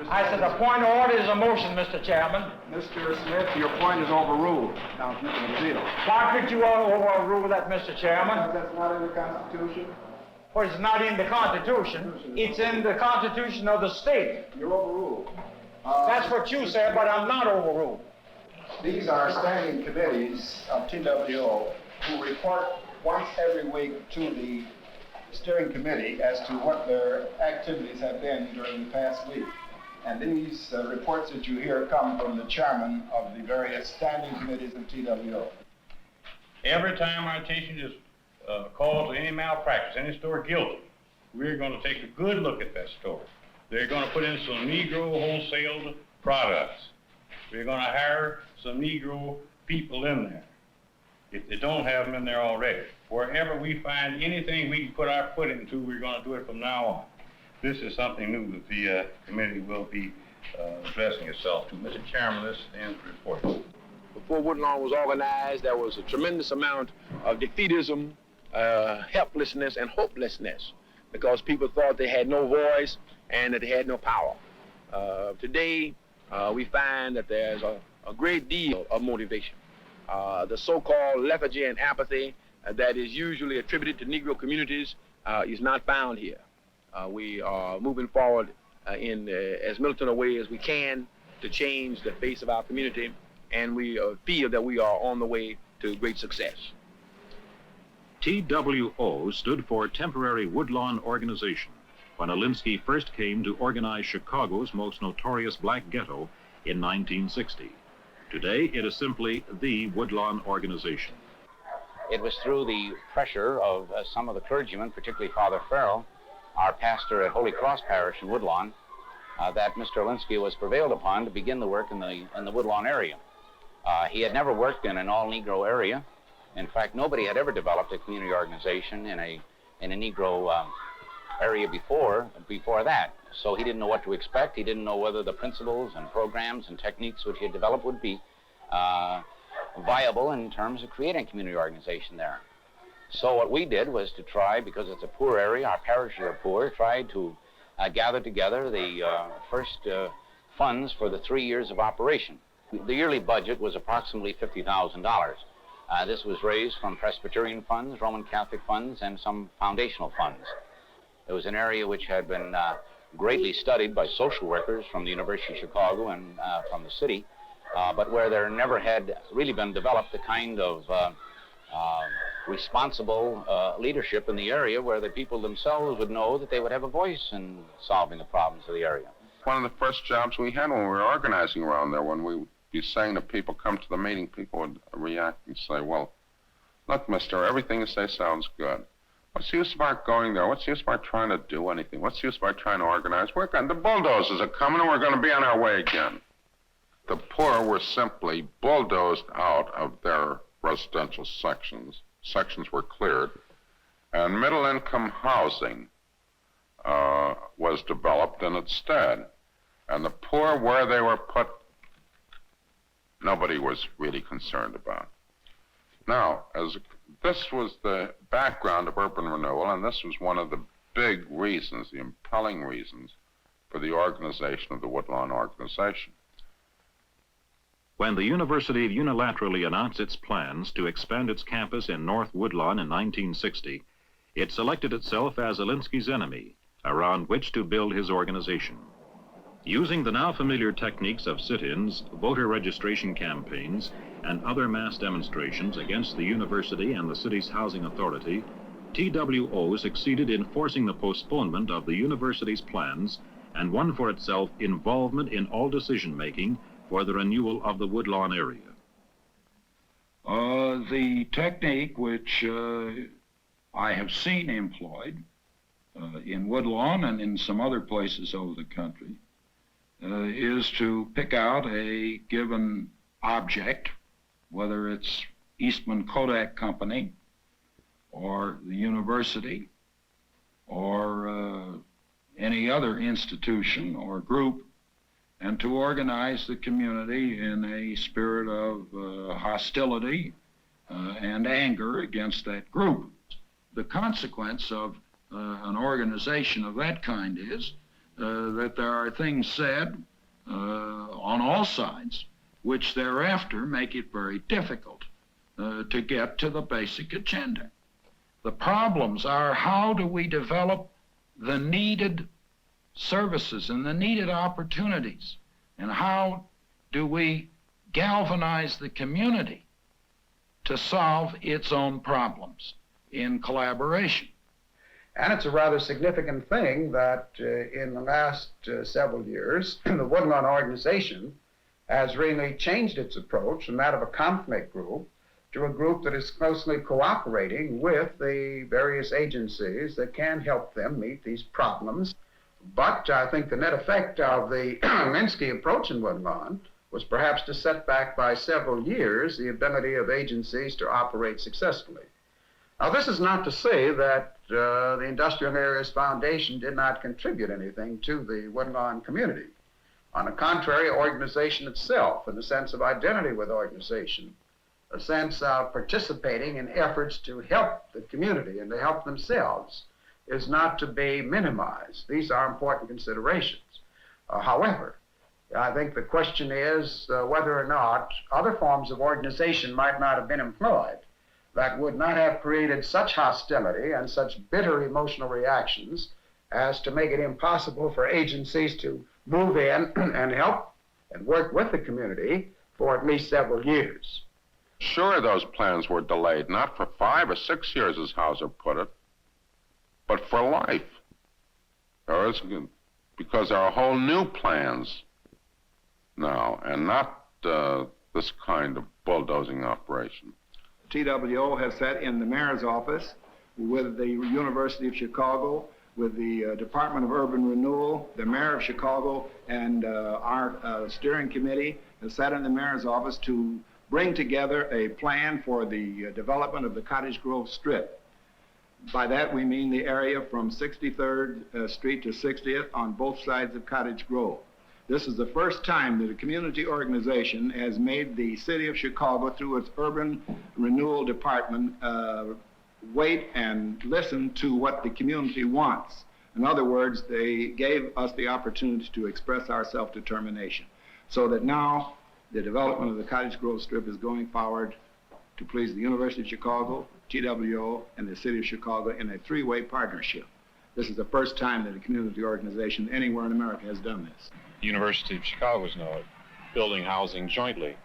I said the point of order is a motion, Mr. Chairman. Mr. Smith, your point is overruled. Now, if you can appeal. Why could you overrule that, Mr. Chairman? That's not in the Constitution. Well, it's not in the Constitution. It's in the Constitution of the state. You're overruled. That's what you said, but I'm not overruled. These are standing committees of TWO who report once every week to the steering committee as to what their activities have been during the past week. And these reports that you hear come from the chairman of the various standing committees of TWO. Every time our attention is called to any malpractice, any store guilty, we're going to take a good look at that store. They're going to put in some Negro wholesale products. We're going to hire some Negro people in there, if they don't have them in there already. Wherever we find anything we can put our foot into, we're going to do it from now on. This is something new that the committee will be addressing itself to. Mr. Chairman, this ends the report. Before Woodlawn was organized, there was a tremendous amount of defeatism, helplessness, and hopelessness because people thought they had no voice and that they had no power. Today, we find that there's a great deal of motivation. The so-called lethargy and apathy that is usually attributed to Negro communities is not found here. We are moving forward in as militant a way as we can to change the face of our community, and we feel that we are on the way to great success. TWO stood for Temporary Woodlawn Organization when Alinsky first came to organize Chicago's most notorious black ghetto in 1960. Today, it is simply the Woodlawn Organization. It was through the pressure of some of the clergymen, particularly Father Farrell, our pastor at Holy Cross Parish in Woodlawn, that Mr. Alinsky was prevailed upon to begin the work in the Woodlawn area. He had never worked in an all-Negro area. In fact, nobody had ever developed a community organization in a Negro area before that. So he didn't know what to expect. He didn't know whether the principles and programs and techniques which he had developed would be viable in terms of creating a community organization there. So what we did was to try, because it's a poor area, our parishes are poor, tried to gather together the first funds for the 3 years of operation. The yearly budget was approximately $50,000. This was raised from Presbyterian funds, Roman Catholic funds, and some foundational funds. It was an area which had been greatly studied by social workers from the University of Chicago and from the city, but where there never had really been developed the kind of responsible leadership in the area where the people themselves would know that they would have a voice in solving the problems of the area. One of the first jobs we had when we were organizing around there, when we would be saying to people, come to the meeting, people would react and say, well, look, mister, everything you say sounds good. What's the use of our going there? What's the use of our trying to do anything? What's the use of our trying to organize? The bulldozers are coming and we're going to be on our way again. The poor were simply bulldozed out of their residential sections. Sections were cleared, and middle-income housing was developed in its stead. And the poor, where they were put, nobody was really concerned about. Now, this was the background of urban renewal, and this was one of the big reasons, the impelling reasons, for the organization of the Woodlawn Organization. When the university unilaterally announced its plans to expand its campus in North Woodlawn in 1960, it selected itself as Alinsky's enemy, around which to build his organization. Using the now familiar techniques of sit-ins, voter registration campaigns, and other mass demonstrations against the university and the city's housing authority, TWO succeeded in forcing the postponement of the university's plans and won for itself involvement in all decision-making for the renewal of the Woodlawn area. The technique which I have seen employed in Woodlawn and in some other places over the country is to pick out a given object, whether it's Eastman Kodak Company or the university or any other institution or group, and to organize the community in a spirit of hostility and anger against that group. The consequence of an organization of that kind is that there are things said on all sides which thereafter make it very difficult to get to the basic agenda. The problems are, how do we develop the needed services and the needed opportunities, and how do we galvanize the community to solve its own problems in collaboration. And it's a rather significant thing that in the last several years, the Woodlawn Organization has really changed its approach from that of a conflict group to a group that is closely cooperating with the various agencies that can help them meet these problems. But I think the net effect of the Alinsky approach in Woodlawn was perhaps to set back by several years the ability of agencies to operate successfully. Now, this is not to say that the Industrial Areas Foundation did not contribute anything to the Woodlawn community. On the contrary, organization itself, in the sense of identity with organization, a sense of participating in efforts to help the community and to help themselves, is not to be minimized. These are important considerations. However, I think the question is whether or not other forms of organization might not have been employed that would not have created such hostility and such bitter emotional reactions as to make it impossible for agencies to move in and help and work with the community for at least several years. Sure, those plans were delayed, not for 5 or 6 years, as Hauser put it, but for life. Because there are whole new plans now, and not this kind of bulldozing operation. TWO has sat in the mayor's office with the University of Chicago, with the Department of Urban Renewal, the mayor of Chicago, and our steering committee has sat in the mayor's office to bring together a plan for the development of the Cottage Grove Strip. By that we mean the area from 63rd Street to 60th on both sides of Cottage Grove. This is the first time that a community organization has made the city of Chicago, through its urban renewal department, wait and listen to what the community wants. In other words, they gave us the opportunity to express our self-determination, so that now the development of the Cottage Grove Strip is going forward to please the University of Chicago, TWO, and the city of Chicago in a three-way partnership. This is the first time that a community organization anywhere in America has done this. The University of Chicago is now building housing jointly.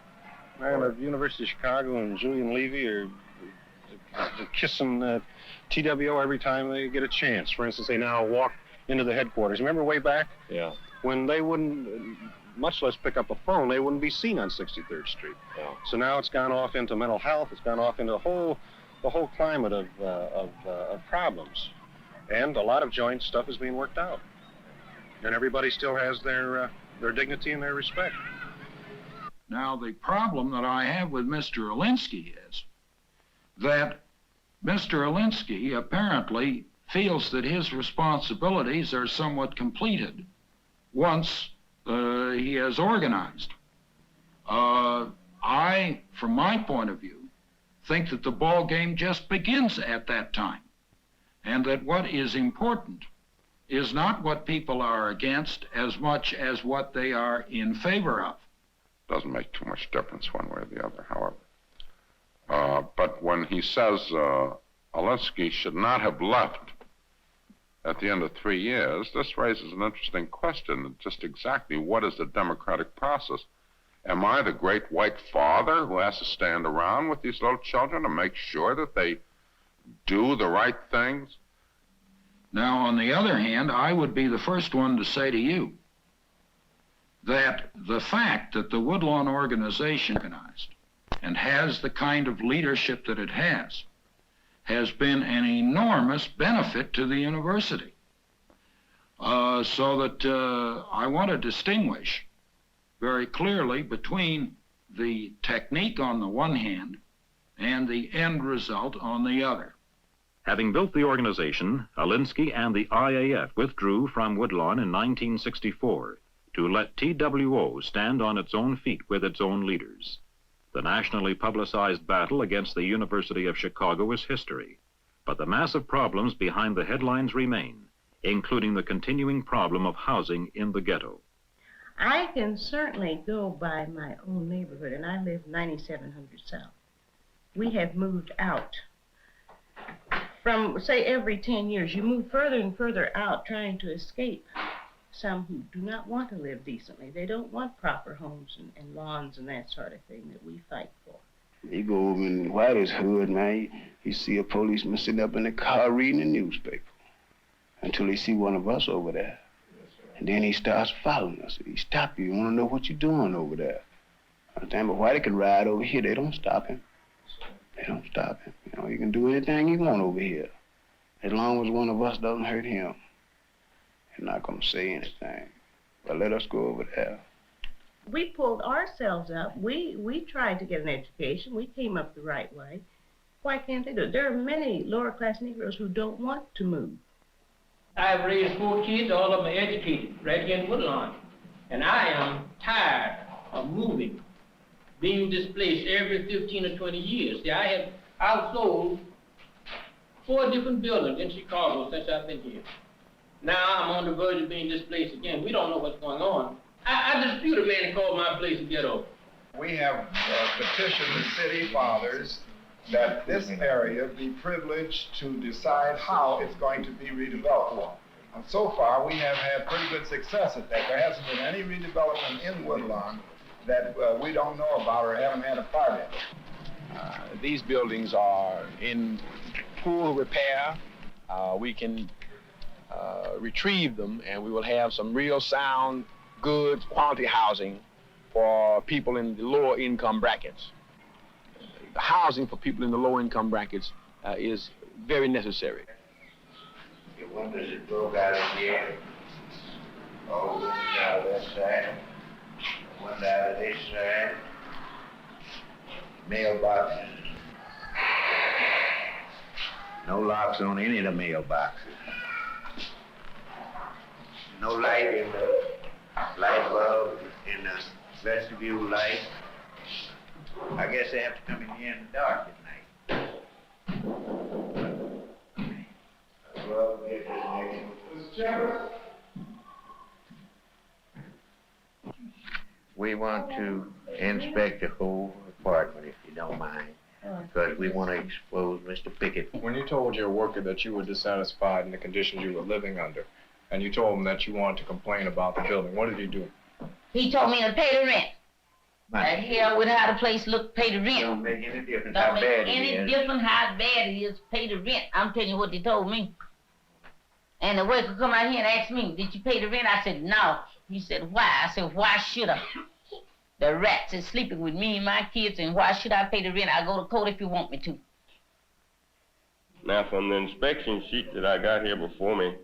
Well, the University of Chicago and Julian Levy are kissing TWO every time they get a chance. For instance, they now walk into the headquarters. Remember way back? Yeah. When they wouldn't, much less pick up a phone, they wouldn't be seen on 63rd Street. Yeah. So now it's gone off into mental health. It's gone off into the whole climate of problems. And a lot of joint stuff is being worked out. And everybody still has their dignity and their respect. Now, the problem that I have with Mr. Alinsky is that Mr. Alinsky apparently feels that his responsibilities are somewhat completed once he has organized. I, from my point of view, think that the ball game just begins at that time, and that what is important is not what people are against as much as what they are in favor of. Doesn't make too much difference one way or the other, however. But when he says Alinsky should not have left at the end of 3 years, this raises an interesting question. Just exactly what is the democratic process? Am I the great white father who has to stand around with these little children to make sure that they do the right things? Now, on the other hand, I would be the first one to say to you that the fact that the Woodlawn Organization organized and has the kind of leadership that it has been an enormous benefit to the university. So that I want to distinguish very clearly between the technique on the one hand and the end result on the other. Having built the organization, Alinsky and the IAF withdrew from Woodlawn in 1964 to let TWO stand on its own feet with its own leaders. The nationally publicized battle against the University of Chicago is history, but the massive problems behind the headlines remain, including the continuing problem of housing in the ghetto. I can certainly go by my own neighborhood, and I live 9700 South. We have moved out. From, say, every 10 years, you move further and further out trying to escape some who do not want to live decently. They don't want proper homes and lawns and that sort of thing that we fight for. You go over in Whitey's hood, man, you see a policeman sitting up in the car reading the newspaper until he see one of us over there. And then he starts following us. He stop you. You want to know what you're doing over there. Understand? But Whitey can ride over here. They don't stop him. They don't stop him. You know, you can do anything you want over here. As long as one of us doesn't hurt him. You're not going to say anything. But let us go over there. We pulled ourselves up. We tried to get an education. We came up the right way. Why can't they do it? There are many lower-class Negroes who don't want to move. I've raised 4 kids, all of them are educated, right here in Woodlawn. And I am tired of moving, being displaced every 15 or 20 years. See, I've sold 4 different buildings in Chicago since I've been here. Now I'm on the verge of being displaced again. We don't know what's going on. I dispute a man who called my place a ghetto. We have petitioned the city fathers that this area be privileged to decide how it's going to be redeveloped. And so far, we have had pretty good success at that. There hasn't been any redevelopment in Woodlawn that we don't know about or haven't had a part in. These buildings are in poor repair. We can retrieve them, and we will have some real sound, good quality housing for people in the lower income brackets. The housing for people in the low income brackets is very necessary. The windows that broke out of here, all windows out of that side, one out of this side, mailboxes. No locks on any of the mailboxes. No light in the light bulb, in the vestibule light. I guess they have to come in here in the dark at night. Well, Mr. Chairman. We want to inspect the whole apartment, if you don't mind, because we want to expose Mr. Pickett. When you told your worker that you were dissatisfied in the conditions you were living under, and you told him that you wanted to complain about the building, what did he do? He told me to pay the rent. That hell with how the place look, pay the rent. Don't make any difference Don't how make bad any it is. difference how bad it is, pay the rent. I'm telling you what they told me. And the worker come out here and asked me, did you pay the rent? I said, no. He said, why? I said, why should I? The rats is sleeping with me and my kids, and why should I pay the rent? I'll go to court if you want me to. Now, from the inspection sheet that I got here before me,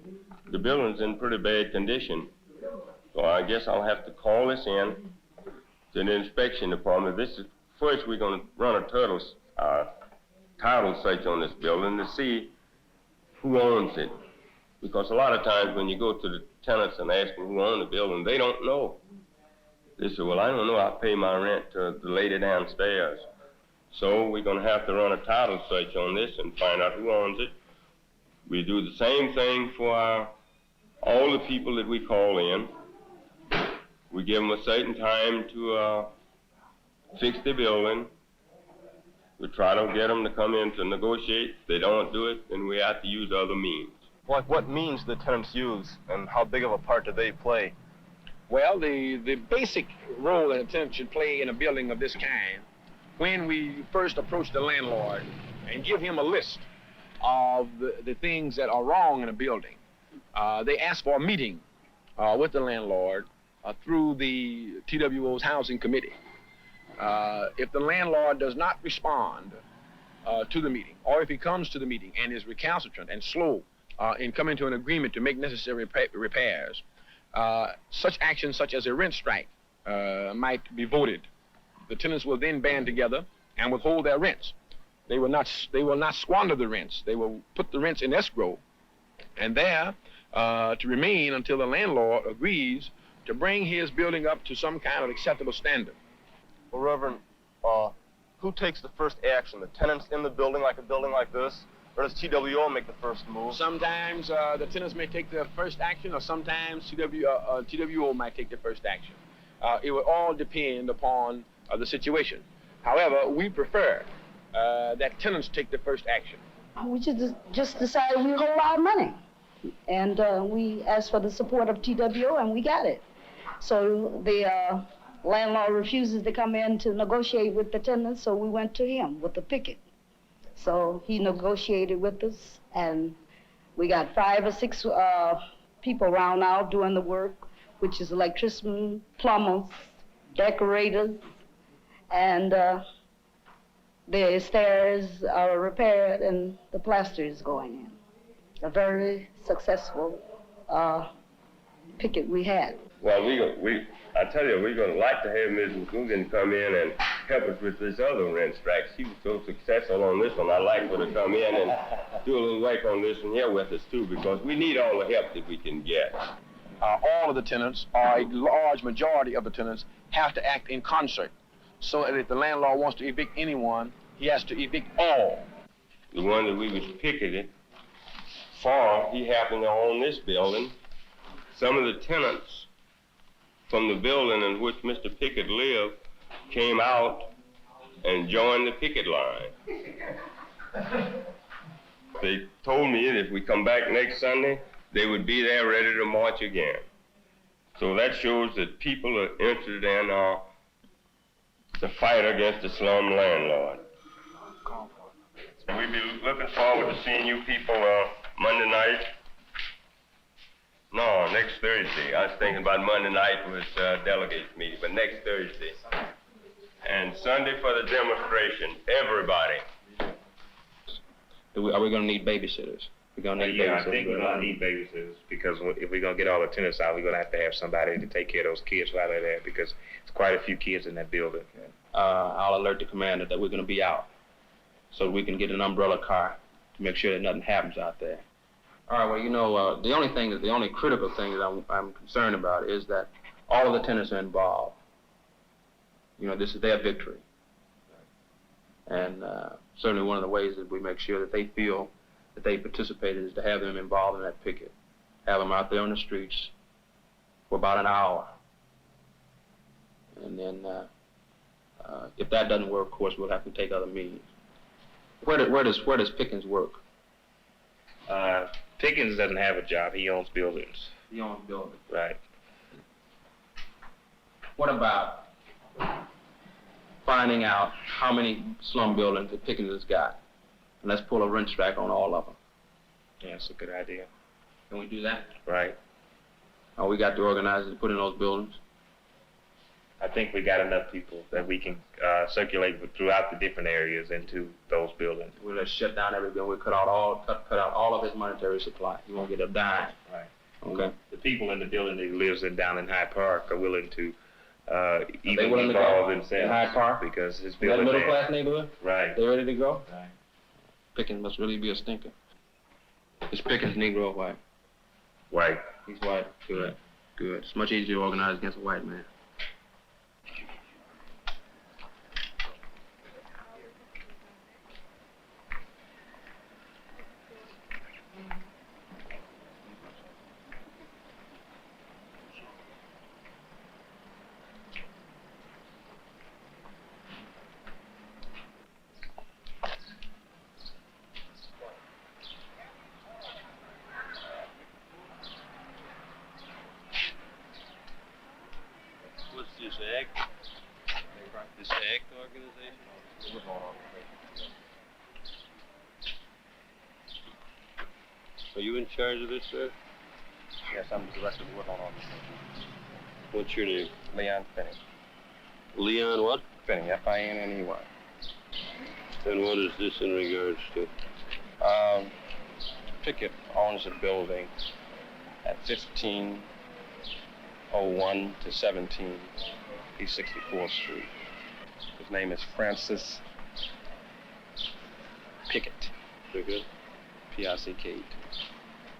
the building's in pretty bad condition. So I guess I'll have to call this in to the inspection department. First we're going to run a title search on this building to see who owns it. Because a lot of times when you go to the tenants and ask them who owns the building, they don't know. They say, well, I don't know, I pay my rent to the lady downstairs. So we're going to have to run a title search on this and find out who owns it. We do the same thing for all the people that we call in. We give them a certain time to fix the building. We try to get them to come in to negotiate. If they don't do it, then we have to use other means. Like what means do the tenants use, and how big of a part do they play? Well, the basic role that a tenant should play in a building of this kind, when we first approach the landlord and give him a list of the things that are wrong in a building, they ask for a meeting with the landlord through the TWO's housing committee. If the landlord does not respond to the meeting, or if he comes to the meeting and is recalcitrant and slow in coming to an agreement to make necessary repairs, such actions such as a rent strike might be voted. The tenants will then band together and withhold their rents. They will not squander the rents. They will put the rents in escrow and there to remain until the landlord agrees to bring his building up to some kind of acceptable standard. Well, Reverend, who takes the first action? The tenants in the building, like a building like this, Or does TWO make the first move? Sometimes the tenants may take the first action, or sometimes TWO might take the first action. It will all depend upon the situation. However, we prefer that tenants take the first action. We just decided we hold our money. And we asked for the support of TWO, and we got it. So the landlord refuses to come in to negotiate with the tenants, so we went to him with the picket. So he negotiated with us, and we got 5 or 6 people around now doing the work, which is electricians, plumbers, decorators, and the stairs are repaired and the plaster is going in. A very successful picket we had. Well, I tell you, we're going to like to have Ms. McCougan come in and help us with this other rent strike. She was so successful on this one. I'd like her to come in and do a little work on this one here with us, too, because we need all the help that we can get. All of the tenants, or a large majority of the tenants, have to act in concert. So that if the landlord wants to evict anyone, he has to evict all. The one that we was picketed for, he happened to own this building. Some of the tenants from the building in which Mr. Pickett lived came out and joined the picket line. They told me that if we come back next Sunday, they would be there ready to march again. So that shows that people are interested in the fight against the slum landlord. We'll be looking forward to seeing you people Monday night. No, next Thursday. I was thinking about Monday night was delegates meeting, but next Thursday. And Sunday for the demonstration, everybody. Are we going to need babysitters? We're going to need babysitters. I think we're going to need babysitters because if we're going to get all the tenants out, we're going to have somebody to take care of those kids while they're there because it's quite a few kids in that building. I'll alert the commander that we're going to be out so we can get an umbrella car to make sure that nothing happens out there. All right, well, you know, the only critical thing that I'm concerned about is that all of the tenants are involved. You know, this is their victory. And certainly one of the ways that we make sure that they feel that they participated is to have them involved in that picket. Have them out there on the streets for about an hour. And then if that doesn't work, of course, we'll have to take other means. Where does Pickens work? Pickens doesn't have a job. He owns buildings. He owns buildings. Right. What about finding out how many slum buildings that Pickens has got? And let's pull a rent strike on all of them. Yeah, that's a good idea. Can we do that? Right. We got the organizers to put in those buildings? I think we got enough people that we can circulate throughout the different areas into those buildings. We'll just shut down every building. We'll cut out all of his monetary supply. He won't get a dime. Right. Okay. The people in the building that he lives in down in Hyde Park are willing to even willing to involve go themselves in Hyde Park? because his That building middle there. class neighborhood? Right. They ready to go? Right. Pickens must really be a stinker. Is Pickens Negro or white? White. He's white. Good. Good. It's much easier to organize against a white man. What's this, ACT? This ACT organization? Are you in charge of this, sir? Yes, I'm the director of the Woodlawn Organization. What's your name? Leon Finney. Leon what? Finney, F-I-N-N-E-Y. And what is this in regards to? Pickett owns a building at 1501 to 17 East 64th Street. His name is Francis Pickett. Pickett? P-I-C-K-E-T.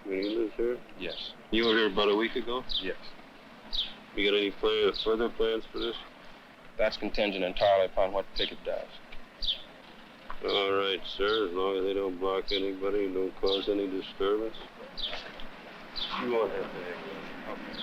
You live here? Yes. You were here about a week ago? Yes. You got any further plans for this? That's contingent entirely upon what Pickett does. All right, sir, as long as they don't block anybody and don't cause any disturbance. You won't have to act.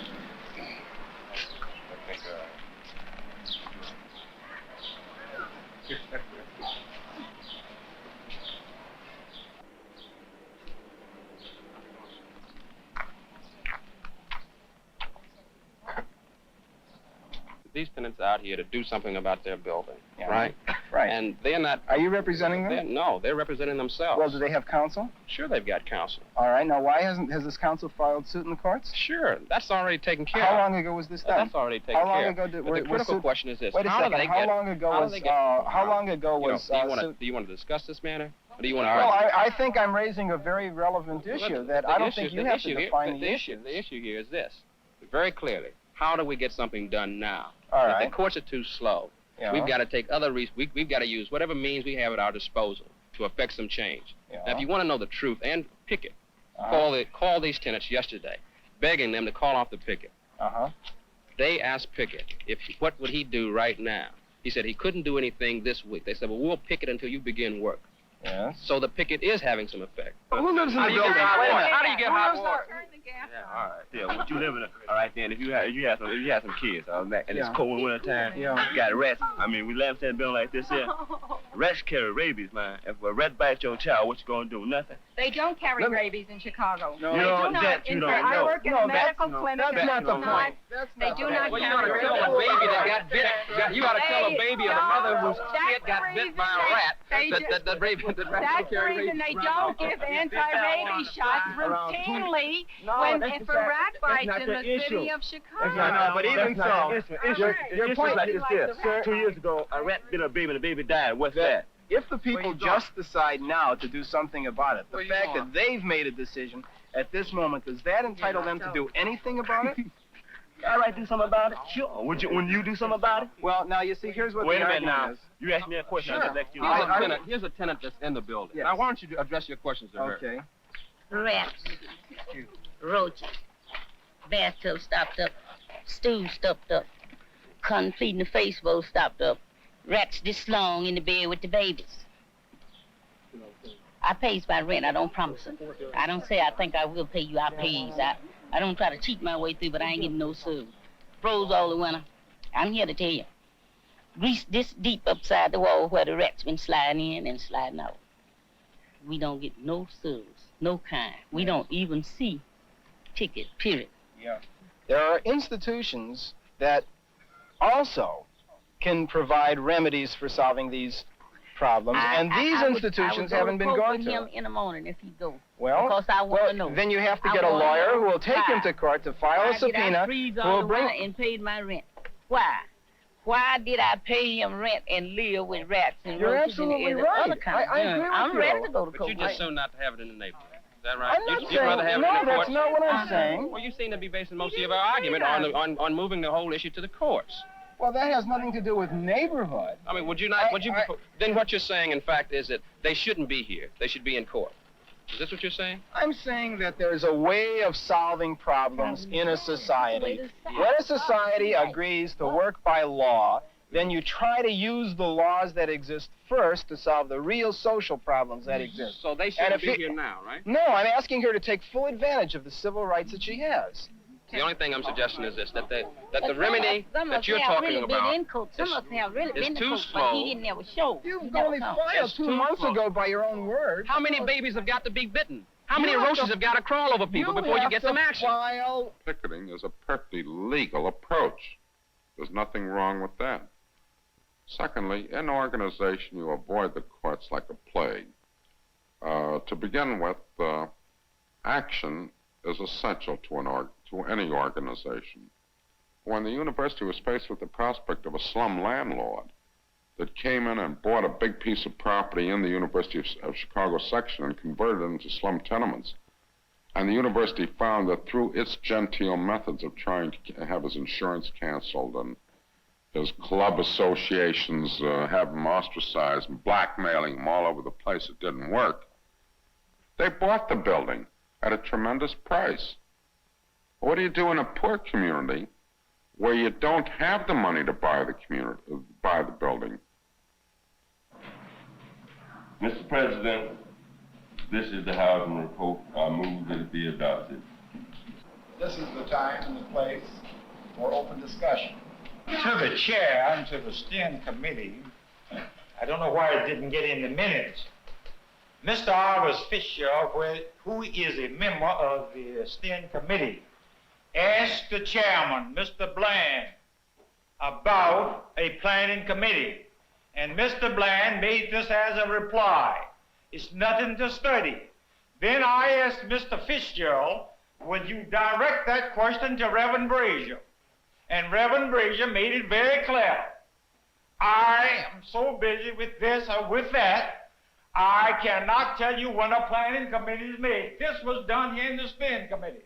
These tenants out here to do something about their building, Yeah. right? Right. And they're not... Are you representing them? No, they're representing themselves. Well, do they have counsel? Sure, they've got counsel. All right. Now, has this counsel filed suit in the courts? Sure, that's already taken care of. How long ago was this done? That's already taken How long care ago of. did But the critical question is this: Wait a how second. do they How get? long ago how do was? they get- How long ago was? Do you want to discuss this matter, or do you want to Well, argue? I think I'm raising a very relevant issue that I don't think you have to define the issue. The issue here is this: very clearly, how do we get something done now? All If right. the courts are too slow, Yeah. we've got to take other we've got to use whatever means we have at our disposal to effect some change. Yeah. Now, if you want to know the truth and picket, Uh-huh. call these tenants yesterday, begging them to call off the picket. Uh-huh. They asked Pickett what would he do right now. He said he couldn't do anything this week. They said, well, we'll picket until you begin work. Yes. So the picket is having some effect. Who lives in How the do you get building? hot Wait a water? minute. How do you get hot water? All right. Yeah, but you live in a. All right, then. If you have some kids, and Yeah. it's cold in winter time, Yeah. you got rats. I mean, we live in a building like this here. Rats carry rabies, man. If a rat bites your child, what you gonna do? Nothing. They don't carry rabies in Chicago. No, They you do don't- not. that you In don't fact, I know. work in No, a medical that's- clinic. that's and not the it's point. They do not Well, you carry ought to rabies. tell a baby that got bit. You ought to tell a baby of a mother whose That's kid the got bit reason by a rat they that ju- rats That's don't the carry reason rabies. they don't give anti-rabies shots routinely for rat bites in the city of Chicago. No, but even so, your point like this. Sir. 2 years ago, a rat bit a baby and the baby died. What's that? If the people just decide now to do something about it, the fact that they've made a decision at this moment, does that entitle them to do anything about it? All right, do something about it? Sure. When you do something about it? Well, now, you see, here's what Wait the a minute argument now. is. You asked me a question. Sure. I just asked you. Here's a tenant that's in the building. Yes. Now, why don't you address your questions to her? Okay. Rats, roaches, bathtub stopped up, stool stopped up, complete in the face bowl stopped up, rats this long in the bed with the babies. I pays my rent. I don't promise it. I don't say I think I will pay you. I pays. I don't try to cheat my way through, but I ain't getting no service. Froze all the winter. I'm here to tell you. Grease this deep upside the wall where the rats been sliding in and sliding out. We don't get no service, no kind. We don't even see ticket, period. Yeah. There are institutions that also can provide remedies for solving these problems, and these institutions haven't been gone with him to. in the morning if he go. Well, because I want to know. then you have to I get a wanna lawyer know who will take him why. to court to file a Why did I subpoena freeze who all will the bring... winter and paid my rent? Why? Why did I pay him rent and live with rats and You're roaches and absolutely the right. other kind? I agree with I'm you. ready to go to But court. you just soon not to have it in the neighborhood. Is that right? I'm not You'd saying- rather have no, it in the that's courts? not what I'm saying. Well, you seem to be basing most of your argument on moving the whole issue to the courts. Well, that has nothing to do with neighborhood. I mean, would you not? Then what you're saying, in fact, is that they shouldn't be here. They should be in court. Is this what you're saying? I'm saying that there's a way of solving problems in a society. When a society agrees to work by law, then you try to use the laws that exist first to solve the real social problems that exist. So they And shouldn't if be it- here now, right? No, I'm asking her to take full advantage of the civil rights that she has. The only thing I'm suggesting is this: that the remedy Some that of you're them have talking really about been in court. Some of them have really is been in too court, but slow. he didn't ever show. You've He never only come. filed It's 2 too months slow. ago by your own word. How many babies have got to be bitten? How You many have roaches to- have got to crawl over people before you get some action? Picketing is a perfectly legal approach. There's nothing wrong with that. Secondly, in organization, you avoid the courts like a plague. To begin with, action is essential to any organization. When the university was faced with the prospect of a slum landlord that came in and bought a big piece of property in the University of Chicago section and converted it into slum tenements, and the university found that through its genteel methods of trying to have his insurance canceled and his club associations have him ostracized and blackmailing him all over the place, it didn't work. They bought the building at a tremendous price. What do you do in a poor community where you don't have the money to buy the building? President, this is the housing report. I move that it be adopted. This is the time and the place for open discussion. To the chair and to the steering committee, I don't know why it didn't get in the minutes. Mr. Arvis Fisher, who is a member of the steering committee, asked the chairman, Mr. Bland, about a planning committee. And Mr. Bland made this as a reply. It's nothing to study. Then I asked Mr. Fitzgerald, would you direct that question to Reverend Brazier? And Reverend Brazier made it very clear. I am so busy with this or with that, I cannot tell you when a planning committee is made. This was done here in the steering committee.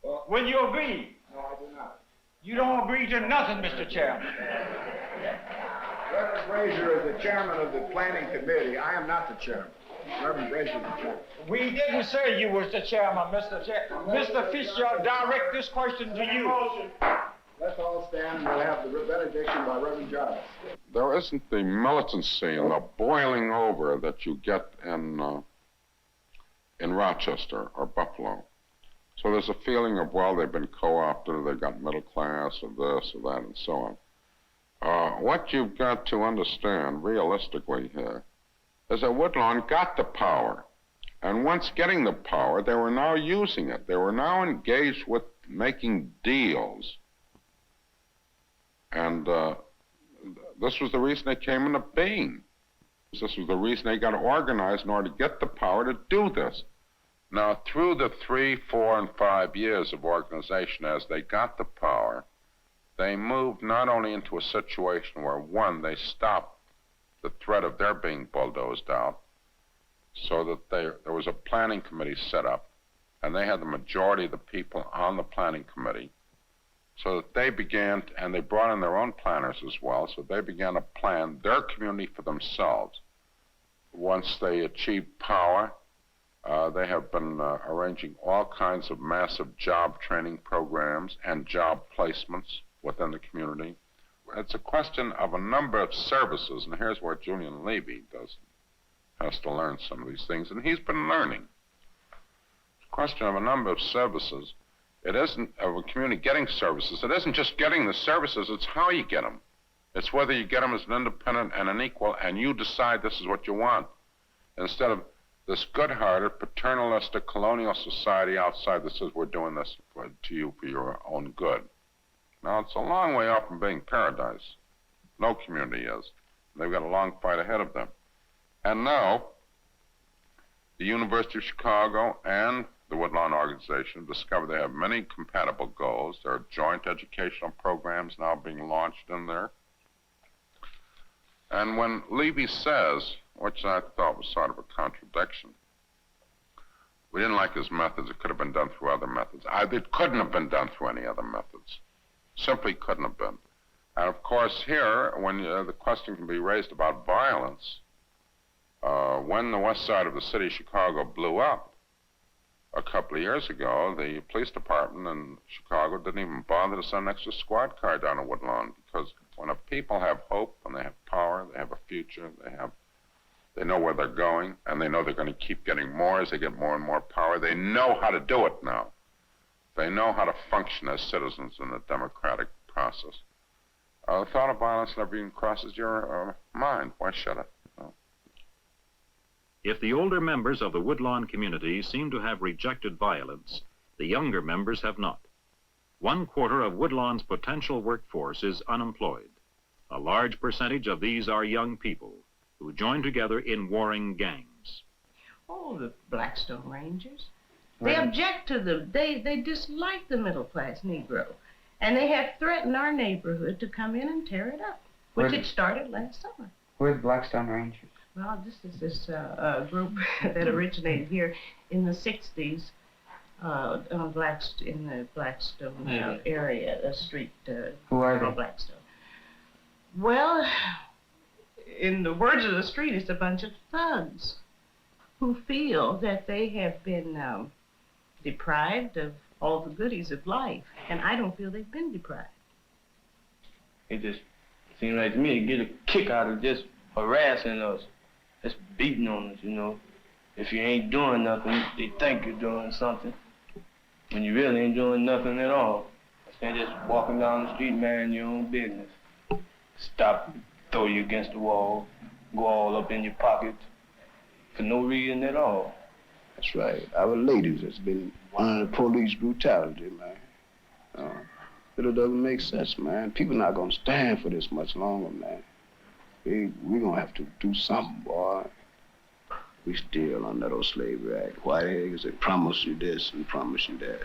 Well, will you agree? No, I do not. You don't agree to nothing, Mr. Chairman. Reverend Brazier is the chairman of the planning committee. I am not the chairman. Reverend Brazier is the chairman. We didn't say you was the chairman, Mr. Mr. Fitzgerald, direct this question to you. Let's all stand and we'll have the benediction by Reverend Jarvis. There isn't the militancy and the boiling over that you get in Rochester or Buffalo. So there's a feeling of, well, they've been co-opted, or they've got middle class, or this, or that, and so on. What you've got to understand, realistically here, is that Woodlawn got the power. And once getting the power, they were now using it. They were now engaged with making deals. And this was the reason they came into being. This was the reason they got organized in order to get the power to do this. Now, through the 3, 4, and 5 years of organization, as they got the power, they moved not only into a situation where, one, they stopped the threat of their being bulldozed out, so that there was a planning committee set up, and they had the majority of the people on the planning committee, so that they began, and they brought in their own planners as well, so they began to plan their community for themselves. Once they achieved power, they have been arranging all kinds of massive job training programs and job placements within the community. It's a question of a number of services, and here's where Julian Levy has to learn some of these things, and he's been learning. It's a question of a number of services. It isn't of a community getting services. It isn't just getting the services, it's how you get them. It's whether you get them as an independent and an equal, and you decide this is what you want, instead of this good-hearted, paternalistic, colonial society outside that says we're doing this to you for your own good. Now, it's a long way off from being paradise. No community is. They've got a long fight ahead of them. And now, the University of Chicago and the Woodlawn Organization discovered they have many compatible goals. There are joint educational programs now being launched in there. And when Levy says, which I thought was sort of a contradiction, we didn't like his methods, it could have been done through other methods. It couldn't have been done through any other methods. Simply couldn't have been. And of course here, when the question can be raised about violence, when the west side of the city of Chicago blew up a couple of years ago, the police department in Chicago didn't even bother to send an extra squad car down to Woodlawn, because when people have hope and they have power, they have a future, they know where they're going, and they know they're going to keep getting more as they get more and more power. They know how to do it now. They know how to function as citizens in the democratic process. The thought of violence never even crosses your mind. Why should it? No. If the older members of the Woodlawn community seem to have rejected violence, the younger members have not. 1/4 of Woodlawn's potential workforce is unemployed. A large percentage of these are young people who join together in warring gangs. Oh, the Blackstone Rangers. They object to they dislike the middle-class Negro. And they have threatened our neighborhood to come in and tear it up, which it started last summer. Who are the Blackstone Rangers? Well, this is this group that originated here in the 60s in the Blackstone area, a street Who are called they? Blackstone. Well, in the words of the street, it's a bunch of thugs who feel that they have been deprived of all the goodies of life, and I don't feel they've been deprived. It just seems like to me to get a kick out of just harassing us that's beating on us, you know. If you ain't doing nothing, they think you're doing something, when you really ain't doing nothing at all. Instead of just walking down the street, minding your own business. Stop, throw you against the wall, go all up in your pockets for no reason at all. That's right. Our ladies has been one of the police brutality, man. It doesn't make sense, man. People not gonna stand for this much longer, man. We gonna have to do something, boy. We still under those slavery act. White eggs, they promise you this and promise you that.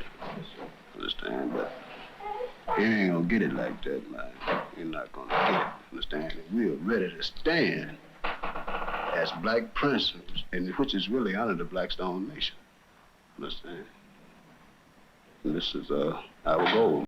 Understand? But you ain't gonna get it like that, man. You're not gonna get it. Understand? And we are ready to stand as black princes, and which is really under the Blackstone Nation. Understand? And this is our goal.